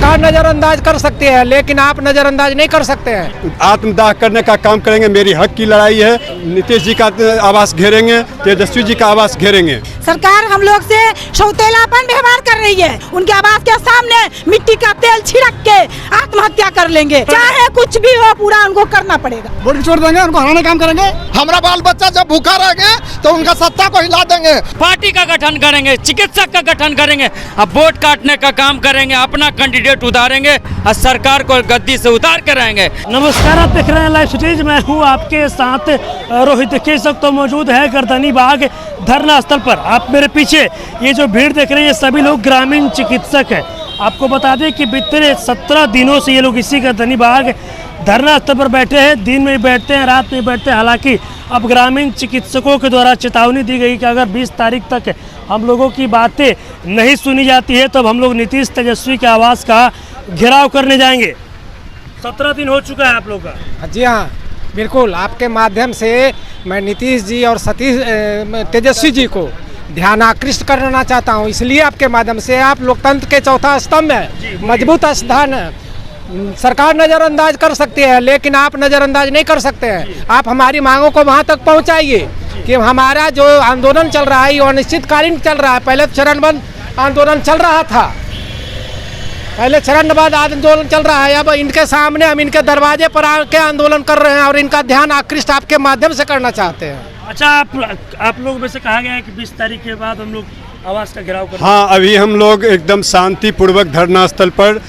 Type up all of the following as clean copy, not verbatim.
सरकार नजरअंदाज कर सकती है, लेकिन आप नजरअंदाज नहीं कर सकते हैं। आत्मदाह करने का काम करेंगे। मेरी हक की लड़ाई है। नीतीश जी का आवास घेरेंगे, तेजस्वी जी का आवास घेरेंगे। सरकार हम लोग से सौतेलापन व्यवहार कर रही है। उनके आवास के सामने मिट्टी का तेल छिड़क के आत्महत्या कर लेंगे। चाहे कुछ भी हो, पूरा उनको करना पड़ेगा। वोट छोड़ देंगे, उनको हराने काम करेंगे। हमारा बाल बच्चा जब भूखा रहेंगे तो उनका सत्ता को हिला देंगे। पार्टी का गठन करेंगे, चिकित्सक का गठन करेंगे, अब वोट काटने का काम करेंगे, अपना कैंडिडेट उतारेंगे और सरकार को गद्दी से उतार कर रहेंगे। नमस्कार, आप देख रहे हैं लाइव स्टेज। मैं हूँ आपके साथ रोहित। इस वक्त तो मौजूद है गर्दनी बाग धरना स्थल पर। आप मेरे पीछे ये जो भीड़ देख रहे हैं, ये सभी लोग ग्रामीण चिकित्सक हैं। आपको बता दें कि बीते 17 दिनों से ये लोग इसी गर्दनी बाग धरना स्थल पर बैठे हैं। दिन में बैठते हैं, रात में बैठते हैं। हालांकि अब ग्रामीण चिकित्सकों के द्वारा चेतावनी दी गई कि अगर 20 तारीख तक हम लोगों की बातें नहीं सुनी जाती है तो हम लोग नीतीश तेजस्वी के आवास का घेराव करने जाएंगे। 17 दिन हो चुका है आप लोग का। जी हाँ, बिल्कुल। आपके माध्यम से मैं नीतीश जी और तेजस्वी जी को ध्यान आकृष्ट करना चाहता हूँ। इसलिए आपके माध्यम से, आप लोकतंत्र के चौथा स्तंभ है, मजबूत स्थान है। सरकार नज़रअंदाज कर सकती है, लेकिन आप नज़रअंदाज नहीं कर सकते हैं। आप हमारी मांगों को वहाँ तक पहुँचाइए कि हमारा जो आंदोलन चल रहा है ये अनिश्चितकालीन चल रहा है। पहले चरणबद्ध आंदोलन चल रहा था, पहले चरणबद्ध आंदोलन चल रहा है। अब इनके सामने हम इनके दरवाजे पर आके आंदोलन कर रहे हैं और इनका ध्यान आकृष्ट आपके माध्यम से करना चाहते हैं। अच्छा, आप लोग में से कहा गया है कि 20 तारीख के बाद हम लोग आवास का घेराव करेंगे। हाँ, अभी हम लोग एकदम शांतिपूर्वक धरना स्थल पर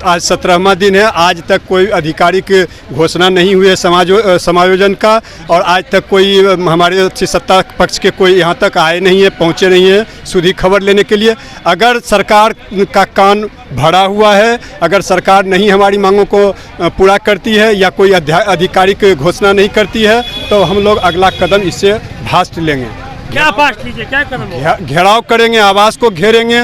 आज 17वां दिन है। आज तक कोई आधिकारिक घोषणा नहीं हुई है समायोजन का, और आज तक कोई हमारे सत्ता पक्ष के कोई यहाँ तक आए नहीं है, पहुँचे नहीं है सीधी खबर लेने के लिए। अगर सरकार का कान भरा हुआ है, अगर सरकार नहीं हमारी मांगों को पूरा करती है या कोई आधिकारिक घोषणा नहीं करती है तो हम लोग अगला कदम इससे फास्ट लेंगे। क्या फास्ट लीजिए, क्या कदम? घेराव करेंगे, आवास को घेरेंगे,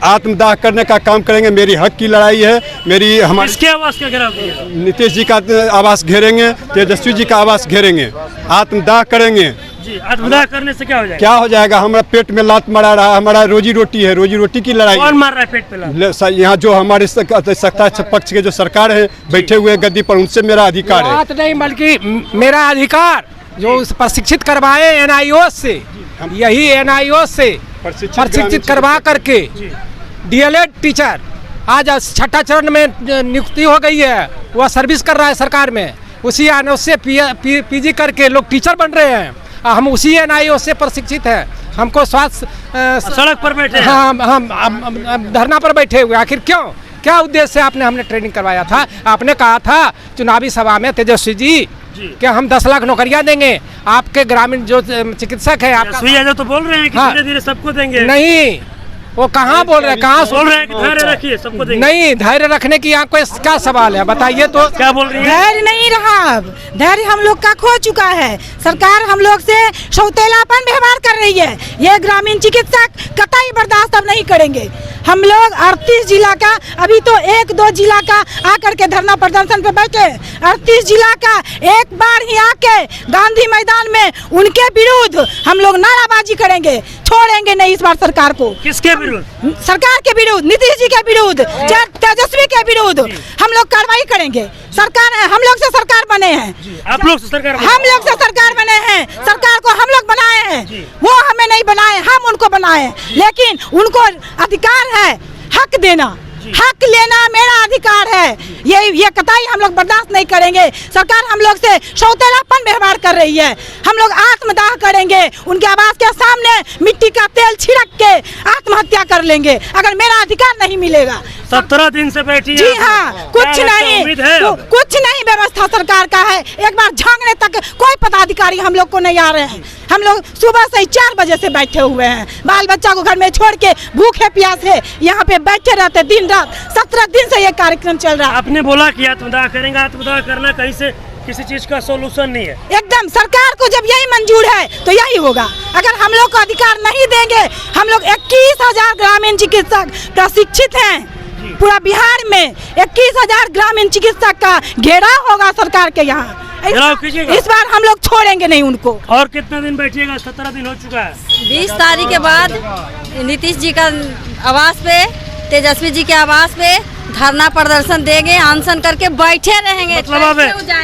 आत्मदाह करने का काम करेंगे। मेरी हक की लड़ाई है। किसके आवास का घेराव करेंगे? नीतीश जी का आवास घेरेंगे, तेजस्वी जी का आवास घेरेंगे, आत्मदाह करेंगे। जी, आत्मदाह करने से क्या हो जाएगा? क्या हो जाएगा? हमारा पेट में लात मारा रहा, हमारा रोजी रोटी है, रोजी रोटी की लड़ाई। कौन मार रहा है पेट पे लात? यहाँ जो हमारे सत्ता पक्ष के जो सरकार है बैठे हुए गद्दी पर, उनसे मेरा अधिकार है। बात नहीं, बल्कि मेरा अधिकार जो प्रशिक्षित करवाए NIO से, यही NIO से प्रशिक्षित करवा करके DLED टीचर आज 6ठा चरण में नियुक्ति हो गई है। वह सर्विस कर रहा है सरकार में। उसी NIO से PG करके लोग टीचर बन रहे हैं। हम उसी NIO से प्रशिक्षित हैं। हमको स्वास्थ्य सड़क पर बैठे हैं। हाँ, हम धरना पर बैठे हुए। आखिर क्यों, क्या उद्देश्य से आपने हमने ट्रेनिंग करवाया था? आपने कहा था चुनावी सभा में, तेजस्वी जी, क्या हम 10 लाख नौकरियां देंगे। आपके ग्रामीण जो चिकित्सक है आपका तो बोल रहे हैं कि धीरे धीरे सबको देंगे। नहीं, वो कहाँ बोल रहे हैं, कहाँ बोल रहे हैं कि धैर्य रखिए, सबको देंगे। नहीं, धैर्य रखने की यहाँ कोई क्या सवाल है, बताइए तो। क्या बोल रही है? धैर्य नहीं रहा, अब धैर्य हम लोग का खो चुका है। सरकार हम लोग से सौतेलापन व्यवहार कर रही है। ये ग्रामीण चिकित्सक कतई बर्दाश्त अब नहीं करेंगे। हम लोग 38 जिला का, अभी तो 1-2 जिला का आकर के धरना प्रदर्शन पे बैठे। 38 जिला का एक बार ही आके गांधी मैदान में उनके विरुद्ध हम लोग नाराबाजी करेंगे। छोड़ेंगे नहीं इस बार सरकार को। किसके विरुद्ध? सरकार के विरुद्ध, नीतीश जी के विरुद्ध, तेजस्वी के विरुद्ध हम लोग कार्रवाई करेंगे। सरकार है, हम लोग से सरकार बने हैं। आप लोग से सरकार? हम लोग से सरकार बने हैं। सरकार को हम लोग बनाए हैं, वो हमें नहीं बनाए, हम उनको बनाए। लेकिन उनको अधिकार है हक देना, हक लेना मेरा अधिकार है। ये कतई हम लोग बर्दाश्त नहीं करेंगे। सरकार हम लोग से सौतेलापन व्यवहार कर रही है। हम लोग आत्मदाह करेंगे। उनके आवास के सामने मिट्टी का तेल छिड़क के आत्महत्या कर लेंगे अगर मेरा अधिकार नहीं मिलेगा। 17 दिन से बैठी जी हाँ, कुछ नहीं व्यवस्था सरकार का है। एक बार झांकने तक कोई पदाधिकारी हम लोग को नहीं आ रहे हैं। हम लोग सुबह से 4 बजे से बैठे हुए हैं। बाल बच्चा को घर में छोड़ के भूखे प्यासे यहाँ पे बैठे रहते दिन रात। 17 दिन से ये कार्यक्रम चल रहा है। आपने बोला कि आत्मदाह करेंगे, आत्मदाह करना कहीं से किसी चीज का सोल्यूशन नहीं है। एकदम सरकार को जब यही मंजूर है तो यही होगा। अगर हम लोग को अधिकार नहीं देंगे, हम लोग 21,000 ग्रामीण चिकित्सक प्रशिक्षित हैं। पूरा बिहार में 21,000 ग्रामीण चिकित्सक का घेराव होगा सरकार के यहाँ। इस बार हम लोग छोड़ेंगे नहीं उनको। और कितना दिन बैठिएगा? 17 दिन हो चुका है। 20 तारीख के बाद नीतीश जी का आवास पे, तेजस्वी जी के आवास पे धरना प्रदर्शन देंगे, अनशन करके बैठे रहेंगे।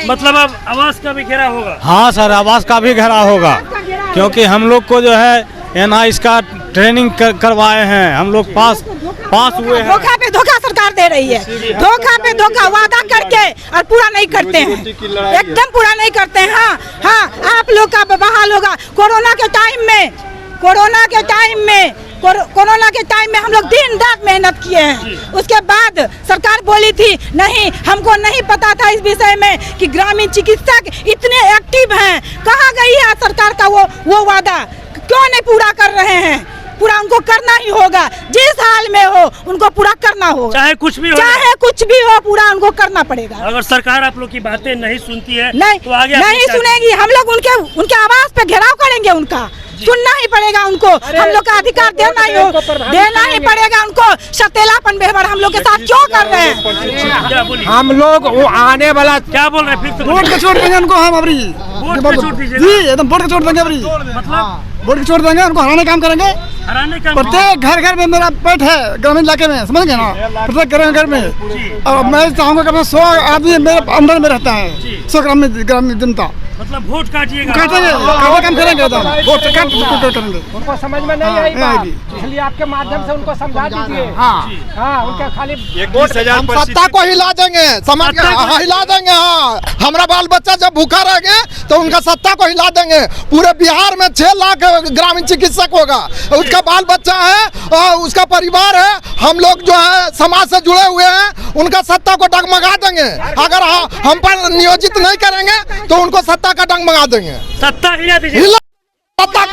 मतलब अब आवास का भी घेराव होगा? हाँ सर, आवास का भी घेराव होगा, क्योंकि हम लोग को जो है NIS का ट्रेनिंग करवाए हैं, हम लोग पास हुए हैं। धोखा पे धोखा सरकार दे रही है, धोखा पे धोखा, वादा करके और पूरा नहीं करते हैं, एकदम पूरा नहीं करते हैं। हाँ, आप लोग का बहाल होगा। कोरोना के टाइम में हम लोग दिन रात मेहनत किए हैं। उसके बाद सरकार बोली थी नहीं, हमको नहीं पता था इस विषय में कि ग्रामीण चिकित्सक इतने एक्टिव हैं। कहाँ गई है सरकार का वो वादा? क्यों नहीं पूरा कर रहे हैं? पूरा उनको करना ही होगा, जिस हाल में हो उनको पूरा करना होगा, चाहे कुछ भी हो, पूरा उनको करना पड़ेगा। अगर सरकार आप लोग की बातें नहीं सुनती है नहीं, तो आगे नहीं सुनेगी। हम लोग उनके आवाज पे घेराव करेंगे, उनका सुनना ही पड़ेगा उनको। हम लोग का अधिकार देना ही पड़ेगा उनको। सतेलापन व्यवहार हम लोग के साथ क्यों कर रहे हैं? हम लोग वो आने वाला क्या बोल रहे हैं? वोट का छोड़ देंगे उनको हम अभी, जी एकदम वोट का छोड़ देंगे अभी, मतलब वोट का छोड़ देंगे उनको, हराने काम करेंगे। प्रत्येक घर में मेरा पेट है, ग्रामीण इलाके में, समझ गए ना, प्रत्येक घर में। और मैं चाहूँगा कि 100 आदमी मेरे अंदर में रहता है, 100 ग्रामीण जनता। मतलब वोट काटिएगा? काटेंगे, काम करेंगे, वोट करेंगे। उनको समझ में नहीं आई बात, इसलिए आपके माध्यम से उनको समझा दीजिए। हाँ, उनका खाली हम सत्ता को हिला देंगे, समझ गए, हिला देंगे। हाँ, हमारा बाल बच्चा जब भूखा रहेंगे तो उनका सत्ता को हिला देंगे। पूरे बिहार में 6 लाख ग्रामीण चिकित्सक होगा, उसका बाल बच्चा है और उसका परिवार है। हम लोग जो है समाज से जुड़े हुए हैं, उनका सत्ता को डगमगा देंगे। अगर हम पर नियोजित नहीं करेंगे तो उनको सत्ता का डगमगा देंगे। सत्ता हिला दीजिए, सत्ता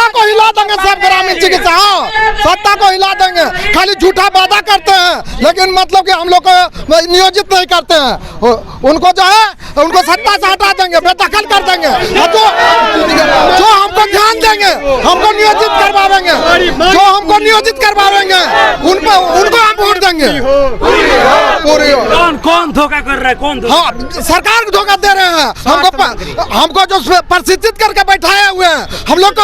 को हिला देंगे सब ग्रामीण चिकित्सा। हाँ, सत्ता को हिला देंगे। खाली झूठा वादा करते हैं, लेकिन मतलब कि हम लोग को नियोजित नहीं करते हैं। उनको जो है उनको सत्ता से हटा देंगे, बेदखल कर देंगे। जो हमको ध्यान देंगे, हमको नियोजित करवाएंगे, जो हमको नियोजित करवाएंगे उनको हम वोट देंगे। कौन धोखा कर रहा है? कौन? हाँ, सरकार को धोखा दे रहे हैं। हमको जो प्रशिक्षित करके बैठाए हुए हैं, हम लोग को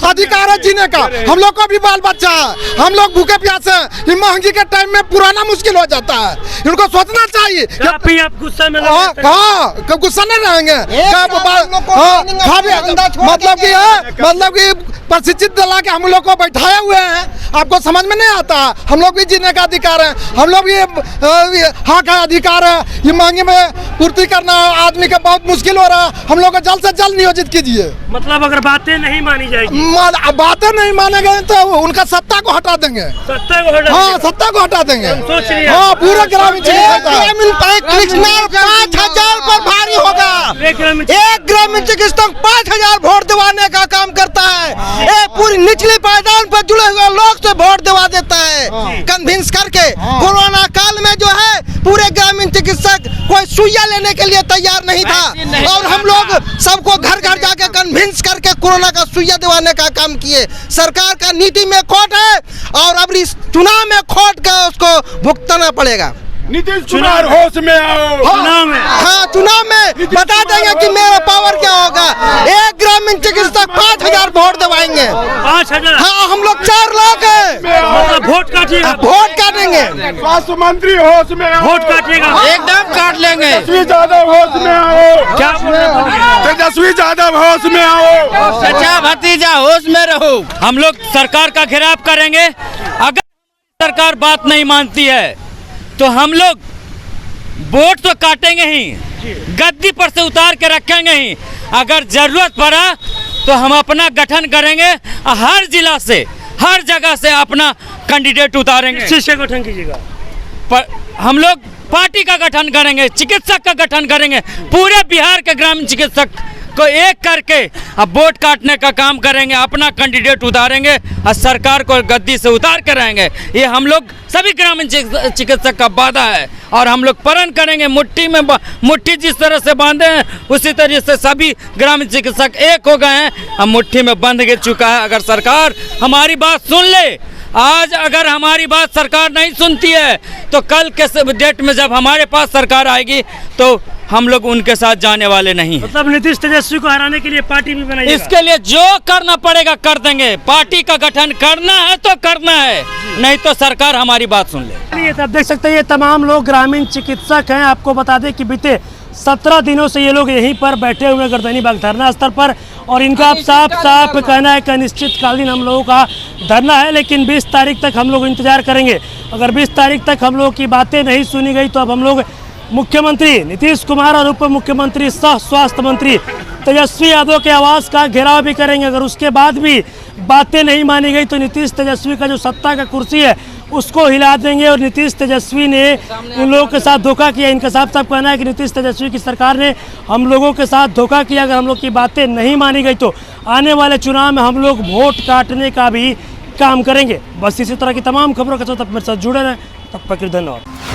अधिकार है जीने का, हम लोग को भी बाल बच्चा है, हम लोग भूखे प्यासे हैं। महंगी के टाइम में पुराना मुश्किल हो जाता है, इनको सोचना चाहिए। आप गुस्सा में गुस्सा नहीं रहेंगे। मतलब कि प्रशिक्षित दिला के हम लोग को बैठाए हुए हैं, आपको समझ में नहीं आता? हम लोग भी जीने का अधिकार है, हम लोग भी हक है, अधिकार है। ये महंगी में पूर्ति करना आदमी का बहुत मुश्किल हो रहा है। हम लोग को जल्द से जल्द नियोजित कीजिए। मतलब अगर बातें नहीं मानी जाएगी, बातें नहीं मानेंगे तो उनका सत्ता को हटा देंगे। हाँ, सत्ता को हटा देंगे। हाँ, पूरा ग्रामीण 5,000 पर भारी होगा। एक ग्रामीण चिकित्सक 5,000 वोट दिवाने का काम करता है। पूरी निचली पायदान पर जुड़े हुए लोग से वोट दिवा देता है, कन्विंस करके। कोरोना काल में जो है पूरे ग्रामीण चिकित्सक कोई सुइया लेने के लिए तैयार नहीं था, और हम लोग सबको घर घर जाके कन्विंस करके कोरोना का सुइया दिवाने का काम किए। सरकार का नीति में खोट है, और अब इस चुनाव में खोट का उसको भुगतना पड़ेगा। नीतीश कुमार होश में आओ। चुनाव में बता देंगे कि मेरा पावर क्या होगा। एक ग्रामीण चिकित्सक 5,000 वोट दबाएंगे। 5,000? हाँ, हम लोग 4 लाख है। मतलब वोट काटिएगा? वोट काटेंगे। स्वास्थ्य मंत्री होश में आओ। वोट काटिएगा? एकदम काट लेंगे। तेजस्वी यादव होश में आओ। क्या बोल रहे हैं? तेजस्वी यादव होश में आओ। अच्छा भतीजा होश में रहो। हम लोग सरकार का घेराव करेंगे। अगर सरकार बात नहीं मानती है तो हम लोग वोट तो काटेंगे ही, गद्दी पर से उतार के रखेंगे ही। अगर जरूरत पड़ा तो हम अपना गठन करेंगे, हर जिला से, हर जगह से अपना कैंडिडेट उतारेंगे। किस का गठन कीजिएगा? हम लोग पार्टी का गठन करेंगे, चिकित्सक का गठन करेंगे। पूरे बिहार के ग्रामीण चिकित्सक को एक करके अब वोट काटने का काम करेंगे, अपना कैंडिडेट उतारेंगे और सरकार को गद्दी से उतार कर रहेंगे। ये हम लोग सभी ग्रामीण चिकित्सक का वादा है, और हम लोग प्रण करेंगे। मुट्ठी जिस तरह से बांधे हैं उसी तरह से सभी ग्रामीण चिकित्सक एक हो गए हैं, अब मुट्ठी में बंध गिर चुका है। अगर सरकार हमारी बात सुन ले, आज अगर हमारी बात सरकार नहीं सुनती है तो कल के डेट में जब हमारे पास सरकार आएगी तो हम लोग उनके साथ जाने वाले नहीं हैं। मतलब नीतीश तेजस्वी को हराने के लिए पार्टी भी बनाई। इसके लिए जो करना पड़ेगा कर देंगे। पार्टी का गठन करना है तो करना है, नहीं तो सरकार हमारी बात सुन ले। ये तब देख सकते हैं ये तमाम लोग ग्रामीण चिकित्सक हैं। आपको बता दें कि बीते 17 दिनों से ये लोग यहीं पर बैठे हुए गर्दनी बाग धरना स्थल पर, और इनका साफ साफ कहना है कि अनिश्चितकालीन हम लोगों का धरना है, लेकिन 20 तारीख तक हम लोग इंतजार करेंगे। अगर 20 तारीख तक हम लोगों की बातें नहीं सुनी गई तो अब हम लोग मुख्यमंत्री नीतीश कुमार और उप मुख्यमंत्री सह स्वास्थ्य मंत्री तेजस्वी यादव के आवास का घेराव भी करेंगे। अगर उसके बाद भी बातें नहीं मानी गई तो नीतीश तेजस्वी का जो सत्ता का कुर्सी है उसको हिला देंगे। और नीतीश तेजस्वी ने इन लोगों के साथ धोखा किया। इनका साफ साफ कहना है कि नीतीश तेजस्वी की सरकार ने हम लोगों के साथ धोखा किया। अगर हम लोग की बातें नहीं मानी गई तो आने वाले चुनाव में हम लोग वोट काटने का भी काम करेंगे। बस इसी तरह की तमाम खबरों के साथ मेरे साथ जुड़े रहें। तब तक धन्यवाद।